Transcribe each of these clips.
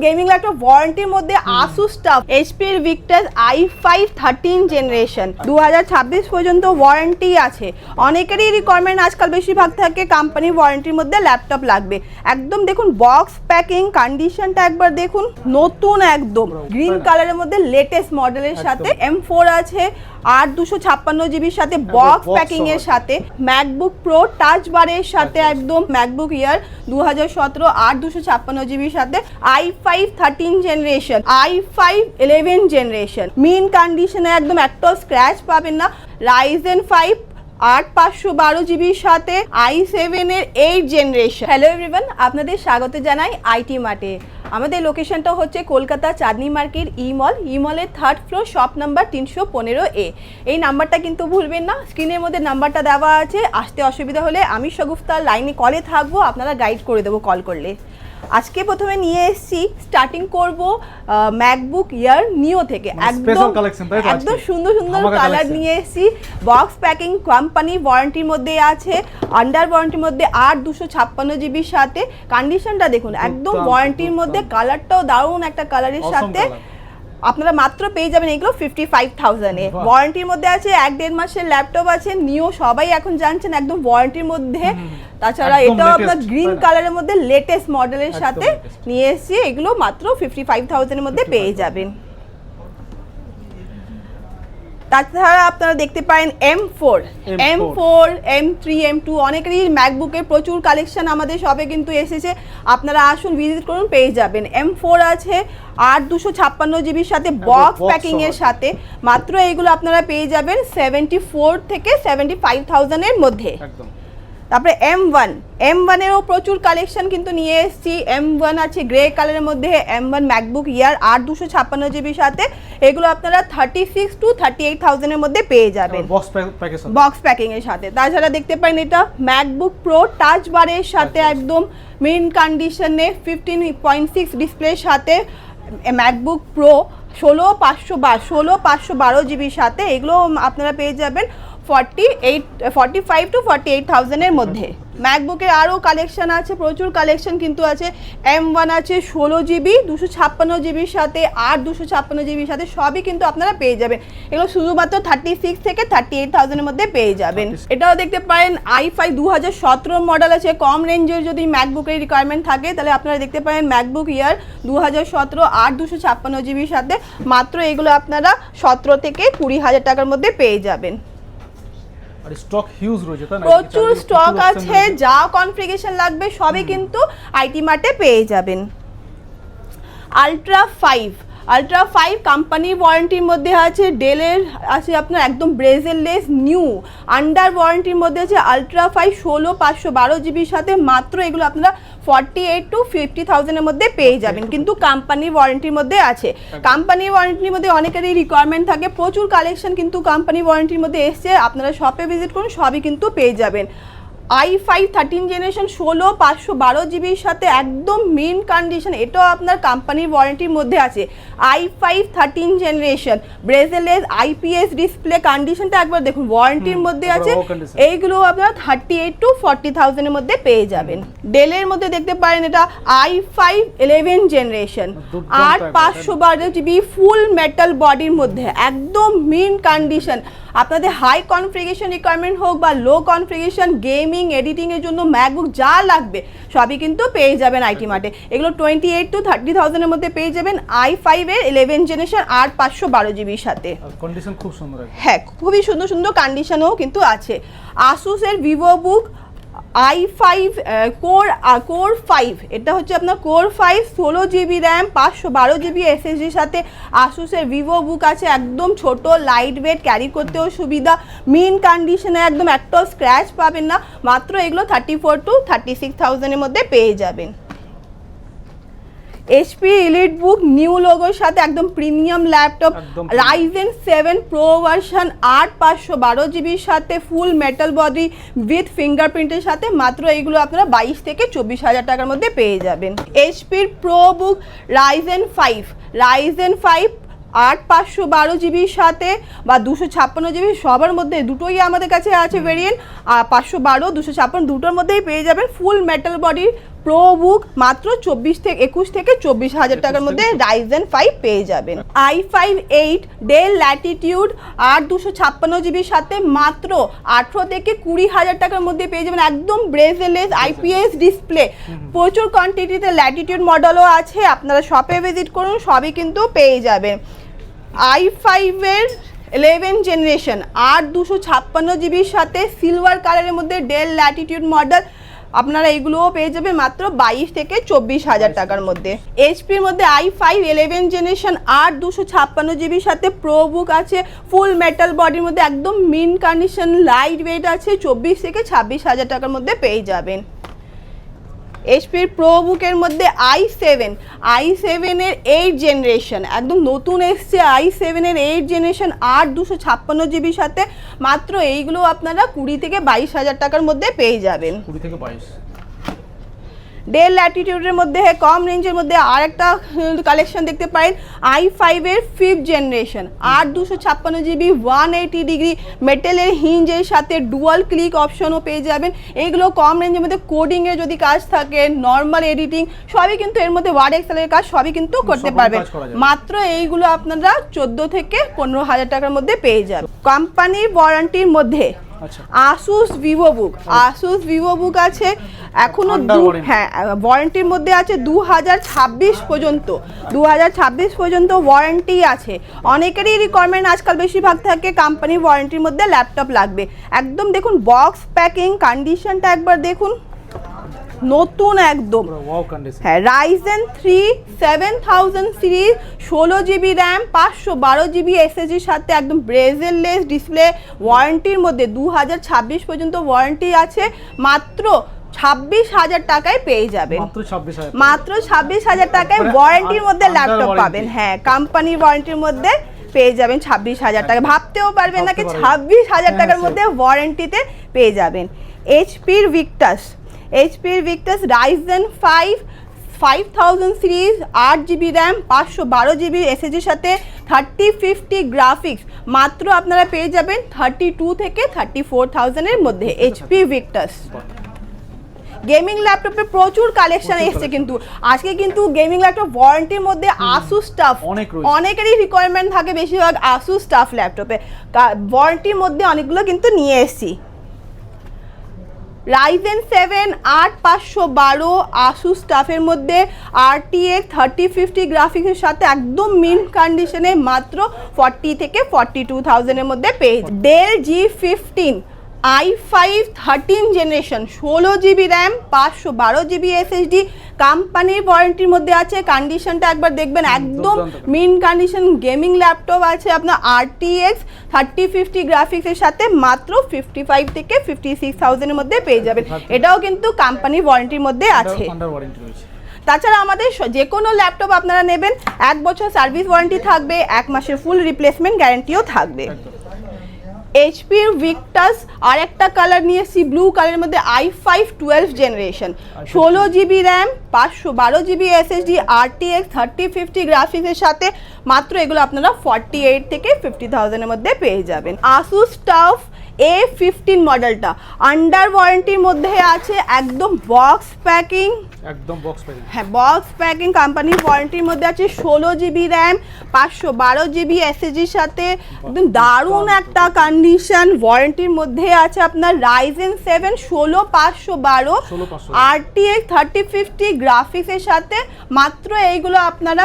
Gaming laptop ওয়ারেন্টির মধ্যে Asus TUF HP এর Victus i5 13 generation 2026 পর্যন্ত ওয়ারেন্টি আছে। অনেকেরই রিকোয়ারমেন্ট আজকাল বেশিরভাগ থাকে কোম্পানি ওয়ারেন্টির মধ্যে ল্যাপটপ লাগবে। একদম দেখুন বক্স প্যাকিং কন্ডিশনটা একবার দেখুন, নতুন একদম গ্রিন কালারের মধ্যে লেটেস্ট মডেলের সাথে M4 আছে 8/256 সাথে বক্স প্যাকিং এর সাথে ম্যাকবুক প্রো টাচ বারের সাথে একদম ম্যাকবুক ইয়ার 2017 8/256 সাথে i5 13 জেনারেশন i5 11 জেনারেশন মিন কন্ডিশনে একদম একটা স্ক্র্যাচ পাবেন না। Ryzen 5 8512 সাথে i7 এর 8 জেনারেশন। হ্যালো এভরিওয়ান, আপনাদের স্বাগত জানাই আইটি মার্টে। আমাদের লোকেশনটা হচ্ছে কলকাতা চাঁদনি মার্কেট ইমলের 3rd floor shop number 315A। এই নাম্বারটা কিন্তু ভুলবেন না, স্ক্রিনের মধ্যে নাম্বারটা দেওয়া আছে। আসতে অসুবিধা হলে আমি শগুফতার লাইনে কলে থাকবো, আপনারা গাইড করে দেবো কল করলে। আজকে প্রথমে নিয়ে এসেছি, স্টার্টিং করব ম্যাকবুক ইয়ার নিও থেকে। একদম সুন্দর সুন্দর কালার নিয়ে এসেছি। বক্স প্যাকিং কোম্পানি ওয়ারেন্টির মধ্যে আছে, আন্ডার ওয়ারেন্টির মধ্যে 8/256 সাথে। কন্ডিশনটা দেখুন একদম ওয়ারেন্টির মধ্যে, কালারটাও দারুণ একটা কালারের সাথে। আপনারা মাত্র পেয়ে যাবেন এগুলো 55,000-এ। ওয়ারেন্টির মধ্যে আছে 1-1.5 মাসের ল্যাপটপ আছে। নিও সবাই এখন জানছেন একদম ওয়ারেন্টির মধ্যে। তাছাড়া এটাও আপনার গ্রিন কালারের মধ্যে লেটেস্ট মডেলের সাথে নিয়ে এসেছি। এগুলো মাত্র 55,000-এর মধ্যে পেয়ে যাবেন। তাছাড়া আপনারা দেখতে পারেন M4, M3, M2 অনেকেরই ম্যাকবুকের প্রচুর কালেকশন আমাদের শপে কিন্তু এসেছে। আপনারা আসুন, ভিজিট করুন, পেয়ে যাবেন। M4 আছে 8/256 সাথে বক্স প্যাকিং এর সাথে। মাত্র এগুলো আপনারা পেয়ে যাবেন 74 থেকে 75,000-এর মধ্যে। তারপরে M1 এরও প্রচুর কালেকশন কিন্তু নিয়ে এসেছি। M1 আছে গ্রে কালারের মধ্যে, M1 ম্যাকবুক ইয়ার 8/256 সাথে। এগুলো আপনারা 36 to 38,000-এর মধ্যে পেয়ে যাবেন বক্স প্যাকিং এর সাথে। তাছাড়া দেখতে পারেন এটা ম্যাকবুক প্রো টাচ বারের সাথে একদম মিন কন্ডিশনে 15.6 ডিসপ্লের সাথে ম্যাকবুক প্রো 16/512 সাথে। এগুলো আপনারা পেয়ে যাবেন 45 to 48,000-এর মধ্যে। ম্যাকবুকের আরও কালেকশন আছে, প্রচুর কালেকশন কিন্তু আছে। M1 আছে 16GB 256GB সাথে 8/256GB সাথে, সবই কিন্তু আপনারা পেয়ে যাবেন। এগুলো শুধুমাত্র 36 থেকে 38,000-এর মধ্যে পেয়ে যাবেন। এটাও দেখতে পারেন i5 2017 মডেল আছে। কম রেঞ্জের যদি ম্যাকবুকের রিকোয়ারমেন্ট থাকে তাহলে আপনারা দেখতে পারেন ম্যাকবুক ইয়ার 2017 8/256GB সাথে। মাত্র এগুলো আপনারা 17 থেকে 20,000 টাকার মধ্যে পেয়ে যাবেন। স্টক হিউজ রয়েছে, তাই না? প্রচুর স্টক আছে, যা কনফিগারেশন লাগবে সবই কিন্তু আইটি মার্টে পেয়ে যাবেন। আলট্রা 5 কোম্পানি ওয়ারেন্টির মধ্যে আছে। ডেলের আছে আপনার একদম ব্রেজেললেস নিউ আন্ডার ওয়ারেন্টির মধ্যে আছে আলট্রা 5 16/512 সাথে। মাত্র এগুলো আপনারা 48 to 50,000-এর মধ্যে পেয়ে যাবেন, কিন্তু কোম্পানি ওয়ারেন্টির মধ্যে আছে। কোম্পানি ওয়ারেন্টির মধ্যে অনেকেরই রিকোয়ারমেন্ট থাকে, প্রচুর কালেকশন কিন্তু কোম্পানি ওয়ারেন্টির মধ্যে এসছে। আপনারা শপে ভিজিট করুন, সবই কিন্তু পেয়ে যাবেন। i5 13 জেনারেশন 16/512 সাথে একদম মিন কন্ডিশন, এটাও আপনার কোম্পানির ওয়ারেন্টির মধ্যে আছে। i5 13 জেনারেশন ব্রেজেলেস IPS ডিসপ্লে, কন্ডিশনটা একবার দেখুন ওয়ারেন্টির মধ্যে আছে। এইগুলো আপনারা 38 to 40,000-এর মধ্যে পেয়ে যাবেন। ডেলের মধ্যে দেখতে পারেন এটা i5 11 জেনারেশন 8/512 ফুল মেটাল বডির মধ্যে একদম মিন কন্ডিশন। আপনাদের হাই কনফিগারেশন রিকোয়ারমেন্ট হোক বা লো কনফিগারেশন, গেমিং এডিটিংয়ের জন্য ম্যাকবুক যা লাগবে সবই কিন্তু পেয়ে যাবেন আইটি মার্টে। এগুলো 28 to 30,000-এর মধ্যে পেয়ে যাবেন i5 এর 11 জেনারেশন 8/512 সাথে। কন্ডিশন খুব সুন্দর, হ্যাঁ খুবই সুন্দর সুন্দর কন্ডিশনও কিন্তু আছে। Asus এর VivoBook i5 কোর 5, এটা হচ্ছে আপনার কোর 5 16GB র্যাম 512GB SSDর সাথে। Asus এর VivoBook আছে একদম ছোট, লাইট ওয়েট, ক্যারি করতেও সুবিধা, মিন কন্ডিশনে একদম একটা স্ক্র্যাচ পাবেন না। মাত্র এগুলো 34 to 36,000-এর মধ্যে পেয়ে যাবেন। HP EliteBook নিউ লোগোর সাথে একদম premium laptop, Ryzen 7 Pro version 8/512GB সাথে ফুল মেটাল বডি উইথ ফিঙ্গারপ্রিন্টের সাথে। মাত্র এগুলো আপনারা 22 থেকে 24,000 টাকার মধ্যে পেয়ে যাবেন। HP ProBook Ryzen 5 8/512GB সাথে বা 256GB, সবার মধ্যে দুটোই আমাদের কাছে আছে ভেরিয়েন্ট। 512 256 দুটোর মধ্যেই পেয়ে যাবেন ফুল মেটাল বডি প্রো বুক মাত্র 21 থেকে 24,000 টাকার মধ্যে রাইজেন 5 পেয়ে যাবেন। i5 8 ডেল ল্যাটিটিউড 8 256 জিবির সাথে মাত্র 18 থেকে 20,000 টাকার মধ্যে পেয়ে যাবেন, একদম ব্রেজলেস আইপিএস ডিসপ্লে। প্রচুর কোয়ান্টিটিতে ল্যাটিটিউড মডেলও আছে, আপনারা শপে ভিজিট করুন, সবই কিন্তু পেয়ে যাবেন। i5 এর 11 জেনারেশন 8 256 জিবির সাথে সিলভার কালারের মধ্যে ডেল ল্যাটিটিউড মডেল, আপনারা এইগুলোও পেয়ে যাবেন মাত্র 22 থেকে 24,000 টাকার মধ্যে। এইচপির মধ্যে i5 11 জেনারেশন 8 256 জিবির সাথে প্রো বুক আছে, ফুল মেটাল বডির মধ্যে একদম মিন কন্ডিশন, লাইট ওয়েট আছে, 24 থেকে 26,000 টাকার মধ্যে পেয়ে যাবেন। এইচপির প্রো বুকের মধ্যে i7 এর 8 জেনারেশন একদম নতুন এসছে, i7 এর 8 জেনারেশন 8 256 জিবির সাথে মাত্র এইগুলো আপনারা 20 থেকে 22,000 টাকার মধ্যে পেয়ে যাবেন। 20 থেকে 22। ডেল ল্যাটিটিউডের মধ্যে কম রেঞ্জের মধ্যে আর একটা কালেকশন দেখতে পারেন, i5 এর 5th জেনারেশন 8 256 জিবি 180 ডিগ্রি মেটেলের হিঞ্জের সাথে ডুয়াল ক্লিক অপশনও পেয়ে যাবেন। এইগুলো কম রেঞ্জের মধ্যে কোডিংয়ের যদি কাজ থাকে, নর্মাল এডিটিং সবই কিন্তু এর মধ্যে ওয়ার্ড এক্সেলের কাজ সবই কিন্তু করতে পারবেন। মাত্র এইগুলো আপনারা 14 থেকে 15,000 টাকার মধ্যে পেয়ে যাবেন। কোম্পানির ওয়ারেন্টির মধ্যে আসুস ভিভো বুক আছে এখনো, হ্যাঁ ওয়ারেন্টির মধ্যে আছে 2026 পর্যন্ত ওয়ারেন্টি আছে। অনেকেরই রিকোয়ারমেন্ট আজকাল বেশিরভাগ থাকে কোম্পানি ওয়ারেন্টির মধ্যে ল্যাপটপ লাগবে। একদম দেখুন বক্স প্যাকিং কন্ডিশনটা একবার দেখুন, নতুন একদম। হ্যাঁ Ryzen 3 7000 series 16 GB RAM 512 GB এসএসডির সাথে একদম ব্রেজেললেস ডিসপ্লে, ওয়ারেন্টির মধ্যে 2026 পর্যন্ত ওয়ারেন্টি আছে, মাত্র 26,000 টাকায় পেয়ে যাবেন। মাত্র 26,000 টাকায় ওয়ারেন্টির মধ্যে ল্যাপটপ পাবেন। হ্যাঁ কোম্পানির ওয়ারেন্টির মধ্যে পেয়ে যাবেন 26,000 টাকা, ভাবতেও পারবেন না কি 26,000 টাকার মধ্যে ওয়ারেন্টিতে পেয়ে যাবেন। এইচপির Victus Ryzen 5 5000 series 8 GB RAM 512 GB এসএসডির সাথে 3050 গ্রাফিক্স, মাত্র আপনারা পেয়ে যাবেন 32 থেকে 34,000 এর মধ্যে। এইচপি ভিক্টাস গেমিং ল্যাপটপে প্রচুর কালেকশন এসছে, কিন্তু আজকে কিন্তু গেমিং ল্যাপটপ ওয়ারেন্টির মধ্যে আসুস স্টাফ, অনেকেরই রিকোয়ারমেন্ট থাকে বেশিরভাগ আসুস স্টাফ ল্যাপটপে, ওয়ারেন্টির মধ্যে অনেকগুলো কিন্তু নিয়ে এসেছি। রাইজেন 7 8512 আসুস স্টাফের মধ্যে RTX 3050 গ্রাফিক্সের সাথে একদম মিন কন্ডিশনে মাত্র 40 থেকে 42,000 এর মধ্যে পেয়ে। Dell G15 i5 13 generation 16 GB RAM 512 GB SSD, কোম্পানির ওয়ারেন্টির মধ্যে আছে, কন্ডিশনটা একবার দেখবেন একদম মিন কন্ডিশন গেমিং ল্যাপটপ আছে আপনার RTX 3050 গ্রাফিক্সের সাথে মাত্র 55 থেকে 56,000 এর মধ্যে পেয়ে যাবেন। এটাও কিন্তু কোম্পানির ওয়ারেন্টির মধ্যে আছে। তাছাড়া আমাদের যে কোনো ল্যাপটপ আপনারা নেবেন 1 বছর সার্ভিস ওয়ারেন্টি থাকবে, 1 মাসের ফুল রিপ্লেসমেন্ট গ্যারান্টিও থাকবে। এইচপির ভিক্টাস আর একটা কালার নিয়ে এসেছি ব্লু কালারের মধ্যে i5 12 generation 16 GB RAM 512 GB SSD RTX 3050 গ্রাফিক্সের সাথে মাত্র এগুলো আপনারা 48 থেকে 50,000 এর মধ্যে পেয়ে যাবেন। আসুস টাফ A15 মডেলটা আন্ডার ওয়ারেন্টির মধ্যে আছে, একদম বক্স প্যাকিং, হ্যাঁ বক্স প্যাকিং কোম্পানির ওয়ারেন্টির মধ্যে আছে, 16 জিবি র্যাম 512 জিবি এসএসডির সাথে একদম দারুণ একটা কন্ডিশন, ওয়ারেন্টির মধ্যে আছে আপনার রাইজেন 7 16512 RTX 3050 গ্রাফিক্সের সাথে মাত্র এইগুলো আপনারা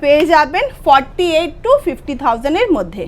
পেয়ে যাবেন 48 to 50,000 এর মধ্যে।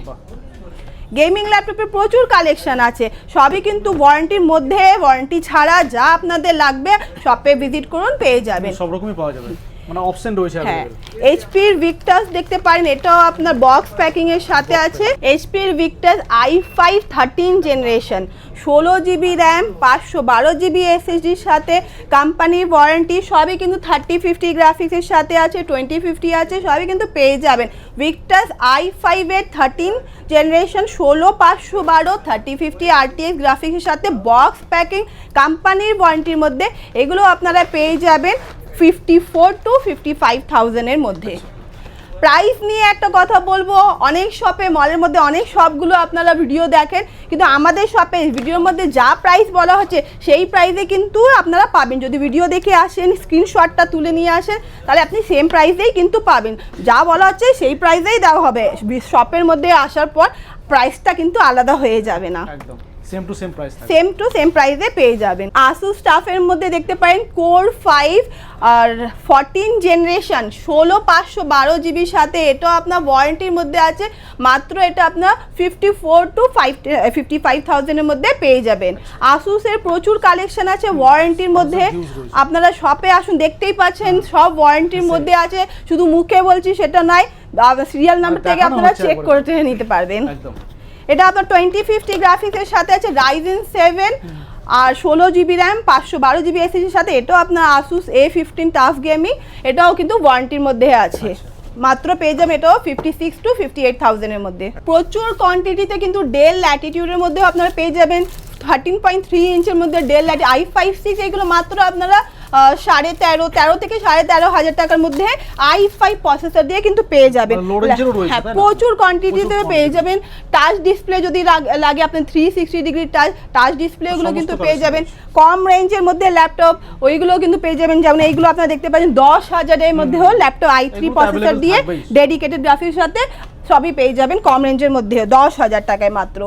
গেমিং ল্যাপটপে প্রচুর কালেকশন আছে, সবই কিন্তু ওয়ারেন্টির মধ্যে, ওয়ারেন্টি ছাড়া যা আপনাদের লাগবে শপে ভিজিট করুন, পেয়ে যাবেন, সব রকমই পাওয়া যাবে, মানে অপশন রয়েছে। হ্যাঁ এইচপির ভিক্টাস দেখতে পারেন, এটাও আপনার বক্স প্যাকিং এর সাথে আছে। এইচপির Victus i5 13 generation 16 GB RAM 512 GB এসএসডির সাথে কোম্পানির ওয়ারেন্টি, সবই কিন্তু 3050 গ্রাফিক্সের সাথে আছে, 2050 আছে, সবই কিন্তু পেয়ে যাবেন। ভিক্টাস i5 এর 13 জেনারেশন 16512 3050 RTX গ্রাফিক্সের সাথে বক্স প্যাকিং কোম্পানির ওয়ারেন্টির মধ্যে, এগুলো আপনারা পেয়ে যাবেন 54 to 55,000 এর মধ্যে। প্রাইস নিয়ে একটা কথা বলবো, অনেক শপে মলের মধ্যে অনেক শপগুলো আপনারা ভিডিও দেখেন, কিন্তু আমাদের শপে ভিডিওর মধ্যে যা প্রাইস বলা হচ্ছে সেই প্রাইসে কিন্তু আপনারা পাবেন। যদি ভিডিও দেখে আসেন, স্ক্রিনশটটা তুলে নিয়ে আসেন, তাহলে আপনি সেম প্রাইসেই কিন্তু পাবেন। যা বলা হচ্ছে সেই প্রাইসেই দেওয়া হবে। শপের মধ্যে আসার পর প্রাইসটা কিন্তু আলাদা হয়ে যাবে না, একদম same to same price same to same প্রাইসে পেয়ে যাবেন। আসুস স্টাফের মধ্যে দেখতে পারেন কোর 5 আর 14 জেনারেশন 16512 জিবির সাথে, এটাও আপনার ওয়ারেন্টির মধ্যে আছে। মাত্র এটা আপনার 54 to 55,000 এর মধ্যে পেয়ে যাবেন। আসুসের প্রচুর কালেকশন আছে ওয়ারেন্টির মধ্যে, আপনারা শপে আসুন, দেখতেই পাচ্ছেন সব ওয়ারেন্টির মধ্যে আছে। শুধু মুখে বলছি সেটা নয়, সিরিয়াল নাম্বার থেকে আপনারা চেক করে নিতে পারবেন। একদম এটা আপনার 2050 গ্রাফিক্সের সাথে আছে, Ryzen 7 আর 16 জিবি র্যাম 512 জিবি এসএসডির সাথে। এটাও আপনার Asus A15 টাফ গেমিং, এটাও কিন্তু ওয়ারেন্টির মধ্যে আছে। মাত্র পেয়ে যাবেন এটাও 56 to 58,000 এর মধ্যে। প্রচুর কোয়ান্টিটিতে কিন্তু ডেল ল্যাটিটিউডের মধ্যেও আপনারা পেয়ে যাবেন। 13.3 ইঞ্চের মধ্যে ডেল i5-6, এগুলো মাত্র আপনারা 13.5 থেকে 13.5 টাকার মধ্যে i5 প্রসেসর দিয়ে কিন্তু পেয়ে যাবেন। হ্যাঁ, প্রচুর কোয়ান্টিটিতে পেয়ে যাবেন। টাচ ডিসপ্লে যদি লাগে আপনার 360 ডিগ্রি টাচ ডিসপ্লে, ওগুলো কিন্তু পেয়ে যাবেন। কম রেঞ্জের মধ্যে ল্যাপটপ ওইগুলো কিন্তু পেয়ে যাবেন, যেমন এইগুলো আপনারা দেখতে পাচ্ছেন 10,000 এর মধ্যেও ল্যাপটপ i3 প্রসেসর দিয়ে ডেডিকেটেড গ্রাফিক্স সাথে সবই পেয়ে যাবেন কম রেঞ্জের মধ্যে 10,000 টাকায় মাত্র।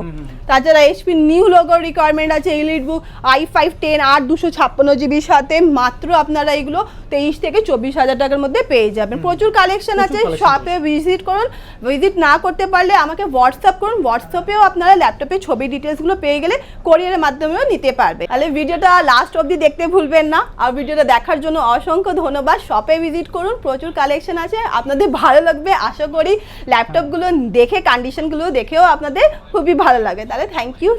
তাছাড়া এইচপি নিউ লোগোর রিকোয়ারমেন্ট আছে, এলিটবুক i5 10 8 256 জিবির সাথে মাত্র আপনারা এগুলো 23 থেকে 24,000 টাকার মধ্যে পেয়ে যাবেন। প্রচুর কালেকশন আছে, শপে ভিজিট করুন। ভিজিট না করতে পারলে আমাকে হোয়াটসঅ্যাপ করুন, হোয়াটসঅ্যাপেও আপনারা ল্যাপটপের ছবি ডিটেলসগুলো পেয়ে গেলে কোরিয়ারের মাধ্যমেও নিতে পারবে। তাহলে ভিডিওটা লাস্ট অবধি দেখতে ভুলবেন না। আর ভিডিওটা দেখার জন্য অসংখ্য ধন্যবাদ। শপে ভিজিট করুন, প্রচুর কালেকশন আছে, আপনাদের ভালো লাগবে আশা করি। ল্যাপটপগুলো দেখে, কন্ডিশনগুলো দেখেও আপনাদের খুবই ভালো লাগে। তাহলে থ্যাংক ইউ।